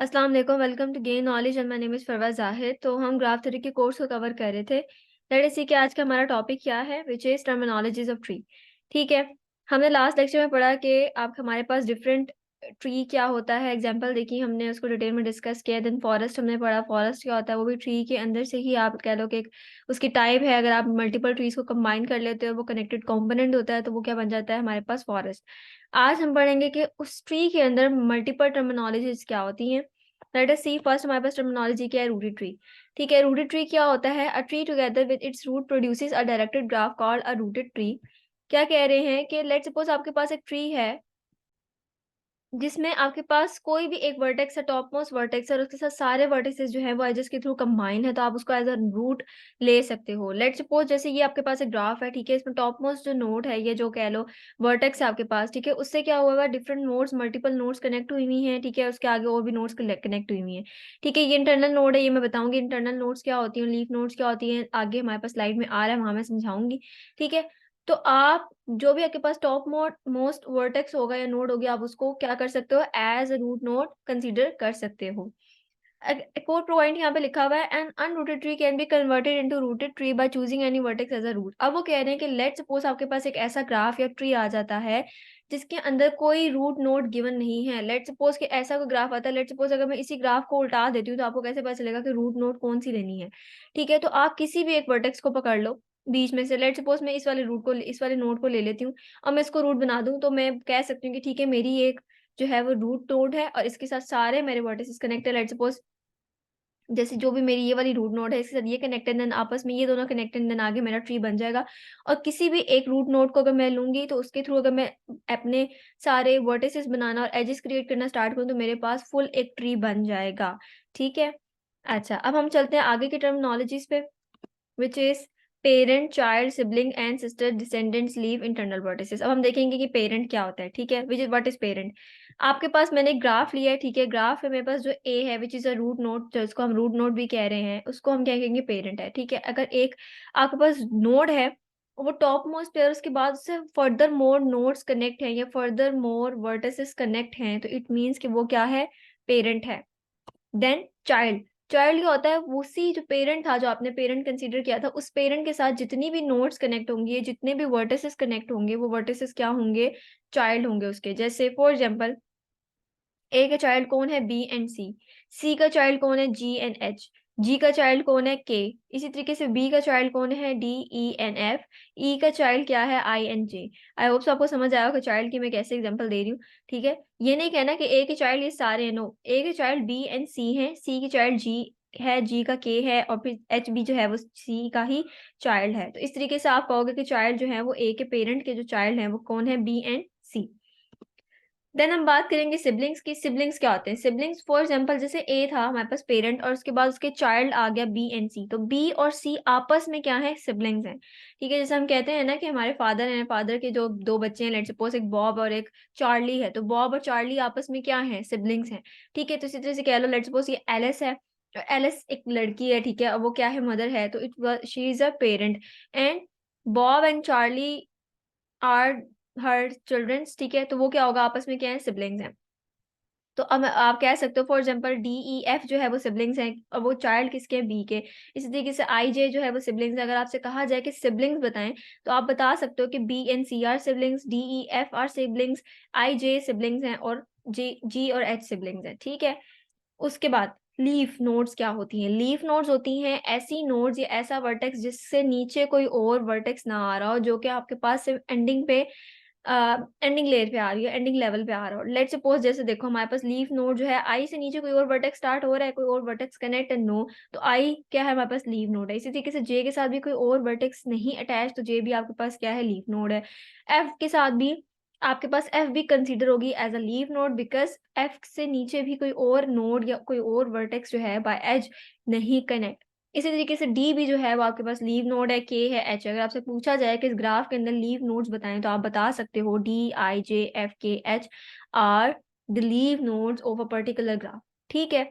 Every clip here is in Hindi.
अस्सलाम वालेकुम, welcome to gain knowledge and my name is Farwa Zahid. तो हम ग्राफ थ्योरी के कोर्स को कवर कर रहे थे। लेट अस सी कि आज का हमारा टॉपिक क्या है, which is terminologies of tree. ठीक है, हमने लास्ट लेक्चर में पढ़ा कि आप हमारे पास डिफरेंट ट्री क्या होता है, एग्जांपल देखी हमने, उसको डिटेल में डिस्कस किया। देन फॉरेस्ट हमने पढ़ा, फॉरेस्ट क्या होता है, वो भी ट्री के अंदर से ही आप कह लो कि एक उसकी टाइप है। अगर आप मल्टीपल ट्रीज़ को कंबाइन कर लेते हो, वो कनेक्टेड कंपोनेंट होता है, तो वो क्या बन जाता है हमारे पास फॉरेस्ट। आज हम पढ़ेंगे कि उस ट्री के अंदर मल्टीपल टर्मिनोलॉजीज़ क्या होती हैं। लेट अस सी फर्स्ट हमारे पास टर्मिनोलॉजी क्या है, रूटेड ट्री। ठीक है, रूटेड ट्री क्या होता है? A tree together with its root produces a directed graph called a rooted tree. क्या कह रहे हैं कि लेट्स सपोज आपके पास एक ट्री है जिसमें आपके पास कोई भी एक वर्टेक्स है, टॉप मोस्ट वर्टेक्स है, और उसके साथ सारे वर्टिसेस जो हैं वो एजेस के थ्रू कंबाइन है, तो आप उसको एज अ रूट ले सकते हो। लेट्स सपोज जैसे ये आपके पास एक ग्राफ है, ठीक है, इसमें टॉप मोस्ट जो नोड है, ये जो कह लो वर्टेक्स है आपके पास, ठीक है, उससे क्या हुआ, different nodes, multiple nodes connect हुई हैं, ठीक है, उसके आगे और भी नोड्स कनेक्ट हुई हैं। ठीक है, ये इंटरनल नोड है, ये मैं बताऊंगी इंटरनल नोड्स क्या होती हैं, लीफ नोड्स क्या होती हैं, आगे हमारे पास स्लाइड में आ रहा है, वहां मैं समझाऊंगी। ठीक है, तो आप जो भी आपके पास टॉप मोस्ट वर्टेक्स होगा या नोड होगी, आप उसको क्या कर सकते हो, as a root node consider कर सकते हो। एक और पॉइंट यहाँ पे लिखा हुआ है, an unrooted tree can be converted into rooted tree by choosing any vertex as a root. अब वो कह रहे हैं कि लेट सपोज आपके पास एक ऐसा ग्राफ या ट्री आ जाता है जिसके अंदर कोई रूट नोड गिवन नहीं है। लेट सपोज कि ऐसा कोई ग्राफ आता है, लेट सपोज अगर मैं इसी ग्राफ को उल्टा देती हूँ तो आपको कैसे पता चलेगा कि रूट नोड कौन सी लेनी है। ठीक है, तो आप किसी भी एक वर्टेक्स को पकड़ लो बीच में से। लेट सपोज मैं इस वाले नोड को ले लेती हूँ और मैं इसको रूट बना दूं, तो मैं कह सकती हूँ कि ठीक है, मेरी एक जो है वो रूट नोड है और इसके साथ सारे मेरे वर्टिसेस कनेक्ट है। लेट सपोज जैसे जो भी मेरी ये वाली रूट नोड है, इसके साथ ये कनेक्टेड, देन आपस में ये दोनों कनेक्टेड, देन आगे मेरा ट्री बन जाएगा। और किसी भी एक रूट नोड को अगर मैं लूंगी तो उसके थ्रू अगर मैं अपने सारे वर्टिसेस बनाना और एजेस क्रिएट करना स्टार्ट करूँ तो मेरे पास फुल एक ट्री बन जाएगा। ठीक है, अच्छा, अब हम चलते हैं आगे की टर्मिनोलॉजीज पे, which is parent, child, sibling and sister, descendants, leave, internal vertices. अब हम देखेंगे कि पेरेंट क्या होता है। ठीक है, which is what is parent. आपके पास मैंने एक ग्राफ लिया है, ठीक है, ग्राफ है मेरे पास जो ए है, which is a root node, जिसको हम रूट नोड भी कह रहे हैं, उसको हम क्या कहेंगे, पेरेंट है। ठीक है, अगर एक आपके पास नोड है, वो टॉप मोस्ट पे, उसके बाद उससे फर्दर मोर नोड्स कनेक्ट हैं या फर्दर मोर वर्टिसेस कनेक्ट हैं, तो इट मीन्स कि वो क्या है, पेरेंट है। देन चाइल्ड, चाइल्ड क्या होता है, उसी जो पेरेंट था, जो आपने पेरेंट कंसीडर किया था, उस पेरेंट के साथ जितनी भी नोड्स कनेक्ट होंगी, जितने भी वर्टिसेस कनेक्ट होंगे, वो वर्टिसेस क्या होंगे, चाइल्ड होंगे उसके। जैसे फॉर एग्जांपल ए का चाइल्ड कौन है, बी एंड सी। सी का चाइल्ड कौन है, जी एंड एच। जी का चाइल्ड कौन है, के। इसी तरीके से बी का चाइल्ड कौन है, डी, ई एंड एफ। ई का चाइल्ड क्या है, आई एंड जे। आई होप आपको समझ आया कि चाइल्ड की मैं कैसे एग्जांपल दे रही हूँ। ठीक है, ये नहीं कहना कि ए के चाइल्ड ये सारे हैं, नो, ए के चाइल्ड बी एंड सी है, सी की चाइल्ड जी है, जी का के है, और फिर एच बी जो है वो सी का ही चाइल्ड है। तो इस तरीके से आप कहोगे कि चाइल्ड जो है वो ए के पेरेंट के जो चाइल्ड है वो कौन है, बी एंड सी। देन हम बात करेंगे सिबलिंग्स की। सिबलिंग्स क्या होते हैं, सिबलिंग्स फॉर एग्जांपल जैसे ए था हमारे पास पेरेंट, और उसके बाद उसके चाइल्ड आ गया बी एंड सी, तो बी और सी आपस में क्या है, सिबलिंग्स हैं। ठीक है, जैसे हम कहते हैं ना कि हमारे फादर हैं, फादर के जो दो बच्चे हैं, लेट सपोज एक बॉब और एक चार्ली है, तो बॉब और चार्ली आपस में क्या है, सिबलिंग्स हैं। ठीक है, तो इसी तरह से कह लो, लेट सपोज ये एलिस है, एलिस एक लड़की है, ठीक है, और वो क्या है, मदर है, तो it she is a parent, and Bob and Charlie are her childrens. ठीक है, तो वो क्या होगा, आपस में क्या है, सिबलिंग्स हैं। तो अब आप कह सकते हो for example D, E, F जो है वो सिबलिंग्स हैं, और वो चाइल्ड किसके हैं, बी के। इसी तरीके से आई, जे जो है वो सिबलिंग्स है। अगर आपसे कहा जाए कि सिबलिंग्स बताएं, तो आप बता सकते हो कि B and C are siblings, D, E, F are siblings, I, J siblings हैं, और जे, जी और एच सिबलिंग्स हैं। ठीक है, उसके बाद लीफ नोड्स क्या होती हैं, लीफ नोड्स होती हैं ऐसी नोड्स या ऐसा वर्टेक्स जिससे नीचे कोई और वर्टेक्स ना आ रहा हो, जो कि आपके पास सिर्फ एंडिंग पे, एंडिंग लेयर पे आ रही है, एंडिंग लेवल पे आ रहा हो। लेट सपोज जैसे देखो हमारे पास लीफ नोड जो है, आई से नीचे कोई और वर्टेक्स स्टार्ट हो रहा है, कोई और वर्टेक्स कनेक्ट है, नो, तो आई क्या है, हमारे पास लीफ नोड है। इसी तरीके से जे के साथ भी कोई और वर्टेक्स नहीं अटैच, तो जे भी आपके पास क्या है, लीफ नोड है। एफ के साथ भी आपके पास एफ भी कंसीडर होगी as a leaf node, because F से नीचे भी कोई और नोड या कोई और वर्टेक्स जो है बाय एज नहीं कनेक्ट। इसी तरीके से डी भी जो है वो आपके पास लीव नोड है, के है, एच। अगर आपसे पूछा जाए कि इस ग्राफ के अंदर लीव नोड्स बताएं, तो आप बता सकते हो डी, आई, जे, एफ, के, H R the leave nodes of a particular graph. ठीक है,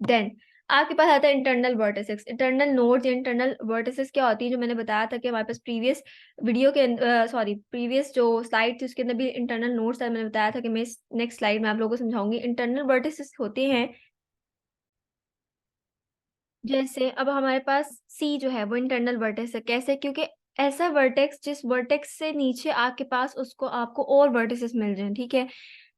देन आपके पास आता है इंटरनल वर्टिसेस। इंटरनल नोड्स या इंटरनल वर्टिसेस क्या होती है, जो मैंने बताया था कि हमारे पास प्रीवियस वीडियो के सॉरी प्रीवियस जो स्लाइड थी उसके अंदर भी इंटरनल नोड्स था। मैंने बताया था कि मैं नेक्स्ट स्लाइड में आप लोगों को समझाऊंगी। इंटरनल वर्टिसेस होते हैं जैसे, अब हमारे पास सी जो है वो इंटरनल वर्टेक्स है। कैसे? क्योंकि ऐसा वर्टेक्स जिस वर्टेक्स से नीचे आपके पास उसको आपको और वर्टिसेस मिल जाए, ठीक है।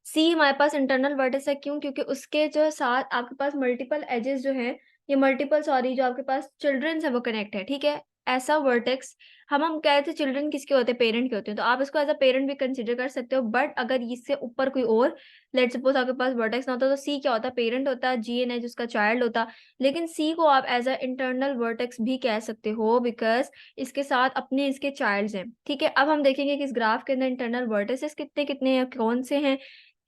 सी हमारे पास इंटरनल वर्टेक्स है, क्यों? क्योंकि उसके जो साथ आपके पास मल्टीपल एजेस जो हैं, ये मल्टीपल सॉरी जो आपके पास चिल्ड्रंस है वो कनेक्ट है, ठीक है। ऐसा वर्टेक्स, हम कह रहे थे चिल्ड्रन किसके होते हैं, पेरेंट के होते हैं, तो आप इसको एज अ पेरेंट भी कंसिडर कर सकते हो। बट अगर इससे ऊपर कोई और, लेट सपोज आपके पास वर्टेक्स ना होता तो सी क्या होता, पेरेंट होता, जी एन है जिसका चाइल्ड होता। लेकिन सी को आप एज अ इंटरनल वर्टेक्स भी कह सकते हो, बिकॉज इसके साथ अपने इसके चाइल्ड्स हैं, ठीक है। अब हम देखेंगे कि इस ग्राफ के अंदर इंटरनल वर्टिसेस कितने कितने हैं, कौन से हैं।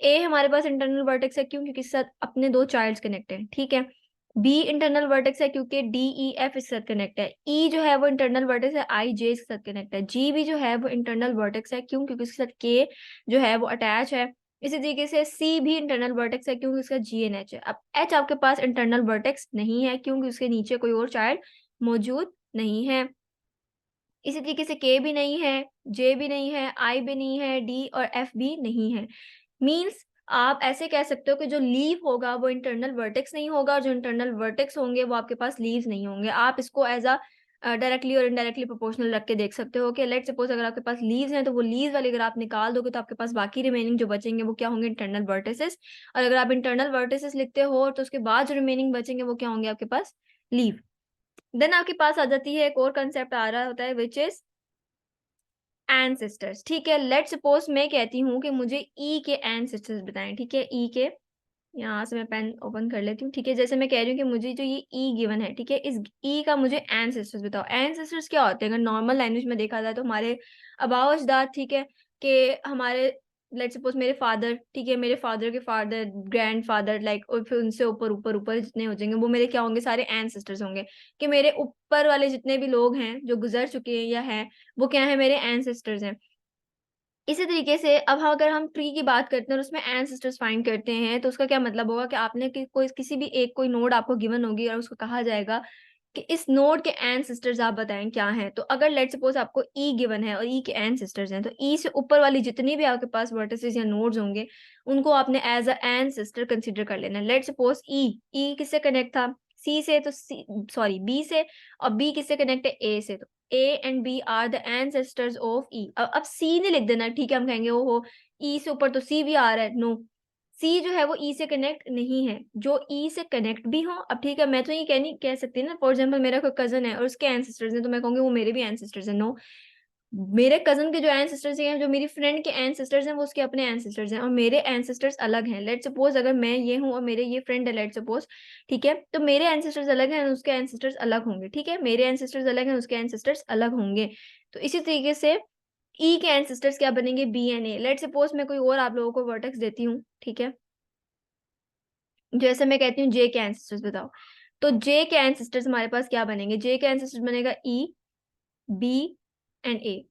ए हमारे पास इंटरनल वर्टेक्स है, क्यों? क्योंकि इसके साथ अपने दो चाइल्ड्स कनेक्ट हैं, ठीक है। बी इंटरनल वर्टेक्स है क्योंकि डी ई एफ इसके साथ कनेक्ट है। ई जो है वो इंटरनल वर्टेक्स है, आई जे इसके साथ कनेक्ट है। जी भी जो है वो इंटरनल वर्टेक्स है, क्यों? क्योंकि इसके साथ के जो है वो अटैच है। इसी तरीके से सी भी इंटरनल वर्टेक्स है, क्योंकि इसका जी एन एच है। अब एच आपके पास इंटरनल वर्टेक्स नहीं है, क्योंकि उसके नीचे कोई और चाइल्ड मौजूद नहीं है। इसी तरीके से के भी नहीं है, जे भी नहीं है, आई भी नहीं है, डी और एफ भी नहीं है। मीन्स आप ऐसे कह सकते हो कि जो लीव होगा वो इंटरनल वर्टेक्स नहीं होगा, और जो इंटरनल वर्टेक्स होंगे वो आपके पास लीव्स नहीं होंगे। आप इसको एज अ डायरेक्टली और इनडायरेक्टली प्रोपोर्शनल रख के देख सकते हो कि लेट सपोज अगर आपके पास लीव्स हैं तो वो लीव्स वाले अगर आप निकाल दोगे तो आपके पास बाकी रिमेनिंग जो बचेंगे वो क्या होंगे, इंटरनल वर्टिसेस। और अगर आप इंटरनल वर्टिसेस लिखते हो तो उसके बाद जो रिमेनिंग बचेंगे वो क्या होंगे आपके पास, लीव। देन आपके पास आ जाती है एक और कंसेप्ट आ रहा होता है विच इज एंसेस्टर्स, ठीक है। लेट सपोज मैं कहती हूँ कि मुझे ई के एंसेस्टर्स बताएं, ठीक है। ई के, यहाँ से मैं पेन ओपन कर लेती हूँ, ठीक है। जैसे मैं कह रही हूँ कि मुझे जो ये ई गिवन है, ठीक है, इस ई का मुझे एंसेस्टर्स बताओ। एंसेस्टर्स क्या होते हैं? अगर नॉर्मल लैंग्वेज में देखा जाए तो हमारे आबाओ अजदाद, ठीक है, कि हमारे लेट सपोज मेरे फादर, ठीक है, मेरे फादर के फादर, ग्रैंड फादर, लाइक, और फिर उनसे ऊपर ऊपर ऊपर जितने हो जाएंगे वो मेरे क्या होंगे, सारे एंसेस्टर्स होंगे। कि मेरे ऊपर वाले जितने भी लोग हैं जो गुजर चुके हैं या हैं, वो क्या है, मेरे एंसेस्टर्स हैं। इसी तरीके से अब हम अगर हम ट्री की बात करते हैं और उसमें एंसेस्टर्स फाइंड करते हैं तो उसका क्या मतलब होगा कि आपने कोई किसी भी एक कोई नोड आपको गिवन होगी और उसको कहा जाएगा कि इस नोड के एंसेस्टर्स आप बताएं क्या हैं। तो अगर लेट सपोज आपको ई गिवन है और ई के एंसेस्टर्स हैं, तो ई से ऊपर वाली जितनी भी आपके पास वर्टिसेस या नोड्स होंगे उनको आपने एज अ एंसेस्टर कंसिडर कर लेना। लेट सपोज ई, ई किससे कनेक्ट था, सी से, तो सी सॉरी बी से, और बी किससे कनेक्ट है, ए से। तो A and B are the ancestors of E. अब सी नहीं लिख देना, ठीक है। हम कहेंगे ओ हो, ई से ऊपर तो सी भी आ रहा है, नो, सी जो है वो ई से कनेक्ट नहीं है। जो ई से कनेक्ट भी हो, अब ठीक है, मैं तो ये कह सकती हूँ ना, फॉर एग्जाम्पल मेरा कोई कजन है और उसके एंसेस्टर्स हैं तो मैं कहूंगी वो मेरे भी एंसेस्टर्स हैं, नो। मेरे कजन के जो एंसेस्टर्स हैं, जो मेरी फ्रेंड के एंसेस्टर्स हैं, वो उसके अपने एंसेस्टर्स हैं, और मेरे एंसेस्टर्स अलग हैं। लेट सपोज अगर मैं ये हूँ और मेरे ये फ्रेंड है, लेट सपोज, ठीक है, तो मेरे एंसेस्टर्स अलग हैं, उसके एंसेस्टर्स अलग होंगे, ठीक है। मेरे एंसेस्टर्स अलग हैं, उसके एंसेस्टर्स अलग होंगे। तो इसी तरीके से ई के एंसेस्टर्स क्या बनेंगे, B and A. Let suppose मैं कोई और आप लोगों को वर्टेक्स देती हूँ, ठीक है। जैसे मैं कहती हूँ जे के एंसेस्टर्स बताओ, तो जे के एंसेस्टर्स हमारे पास क्या बनेंगे, जे के एंसेस्टर्स बनेगा ई, बी एंड ए,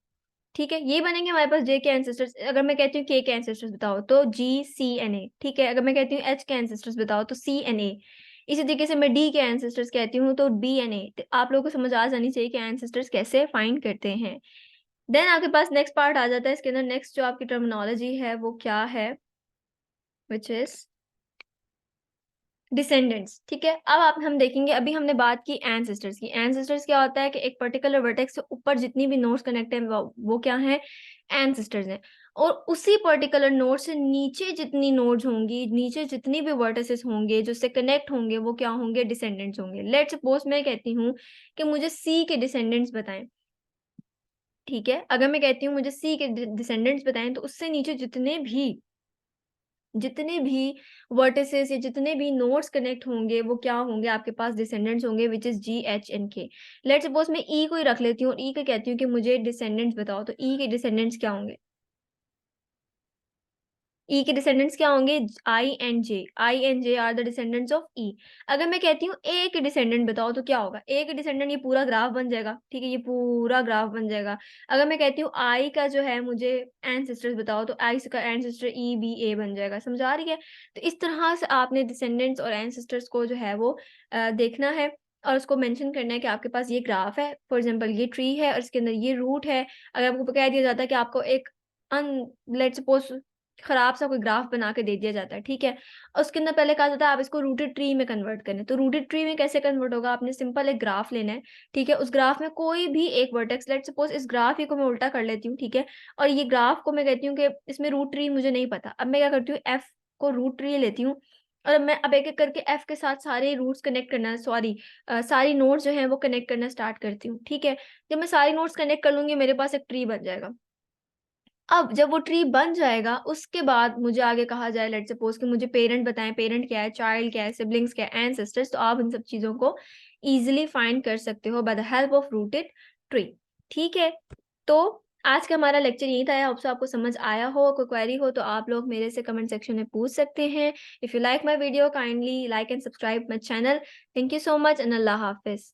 ठीक है। ये बनेंगे हमारे पास जे के एंसेस्टर्स। अगर मैं कहती हूँ के एंसेस्टर्स बताओ तो जी सी एन ए, ठीक है। अगर मैं कहती हूँ एच के एंसेस्टर्स बताओ तो सी एन ए। इसी तरीके से मैं डी के एंसेस्टर्स कहती हूँ तो बी एन ए। आप लोगों को समझ आ जानी चाहिए कि एंसेस्टर्स कैसे फाइंड करते हैं। देन आपके पास नेक्स्ट पार्ट आ जाता है इसके अंदर। नेक्स्ट जो आपकी टर्मिनोलॉजी है वो क्या है, विच इज डिसेंडेंट्स, ठीक है। अब आप हम देखेंगे, अभी हमने बात की एंसेस्टर्स की। एंसेस्टर्स क्या होता है कि एक पर्टिकुलर वर्टेक्स से ऊपर जितनी भी नोड्स कनेक्ट है वो क्या है, एंसेस्टर्स हैं। और उसी पर्टिकुलर नोड से नीचे जितनी नोड्स होंगी, नीचे जितनी भी वर्टिसेस होंगे जो उससे कनेक्ट होंगे वो क्या होंगे, डिसेंडेंट्स होंगे। लेट सपोज मैं कहती हूँ कि मुझे सी के डिसेंडेंट्स बताएं, ठीक है। अगर मैं कहती हूँ मुझे सी के डिसेंडेंट्स बताएं तो उससे नीचे जितने भी वर्टिसेस या जितने भी नोड्स कनेक्ट होंगे वो क्या होंगे, आपके पास डिसेंडेंट्स होंगे, which is G H N K. Let suppose मैं ई को ही रख लेती हूँ और ई को कहती हूँ कि मुझे डिसेंडेंट्स बताओ, तो ई के डिसेंडेंट्स क्या होंगे, ई के डिसेंडेंट्स क्या होंगे? I and J. I and J are the descendants of E. अगर मैं कहती हूँ ए के डिसेंडेंट बताओ तो क्या होगा? ए के डिसेंडेंट ये पूरा ग्राफ बन जाएगा, ठीक है? ये पूरा ग्राफ बन जाएगा। अगर मैं कहती हूँ आई का जो है मुझे एंसेस्टर्स बताओ तो आई का एंसेस्टर ई बी ए बन जाएगा। समझ आ रही है? तो इस तरह से आपने डिसेंडेंट्स और एंसेस्टर्स को जो है वो देखना है और उसको मेंशन करना है कि आपके पास ये ग्राफ है, फॉर एग्जांपल ये ट्री है और इसके अंदर ये रूट है। अगर आपको कह दिया जाता है कि आपको एक अन लेट्स सपोज खराब सा कोई ग्राफ बना के दे दिया जाता है, ठीक है? और उसके अंदर पहले कहा जाता है आप इसको रूटेड ट्री में कन्वर्ट करें। तो रूटेड ट्री में कैसे कन्वर्ट होगा? आपने सिंपल एक ग्राफ लेना है, ठीक है? उस ग्राफ में कोई भी एक वर्टेक्स, लेट्स सपोज इस ग्राफ ही को मैं उल्टा कर लेती हूँ, ठीक है? और ये ग्राफ को मैं कहती हूँ कि इसमें रूट ट्री मुझे नहीं पता। अब मैं क्या करती हूँ, एफ को रूट ट्री लेती हूँ और अब मैं अब एक-एक करके एफ के साथ सारे रूट्स कनेक्ट करना सॉरी सारी नोड्स जो हैं वो कनेक्ट करना स्टार्ट करती हूँ, ठीक है? जब मैं सारी नोड्स कनेक्ट कर लूँगी मेरे पास एक ट्री बन जाएगा। अब जब वो ट्री बन जाएगा, उसके बाद मुझे आगे कहा जाए लेट्स सपोज़ कि मुझे पेरेंट बताएँ, पेरेंट क्या है, चाइल्ड क्या है, सिब्लिंग्स क्या है, एंसेस्टर्स, तो आप इन सब चीज़ों को ईज़िली फाइंड कर सकते हो by the help of rooted tree. ठीक है? तो आज का हमारा लेक्चर यही था। आई होप सो आपको समझ आया हो। कोई क्वेरी हो तो आप लोग मेरे से कमेंट सेक्शन में पूछ सकते हैं। If you like my video kindly like and subscribe my channel. Thank you so much and अल्लाह हाफ़िज़।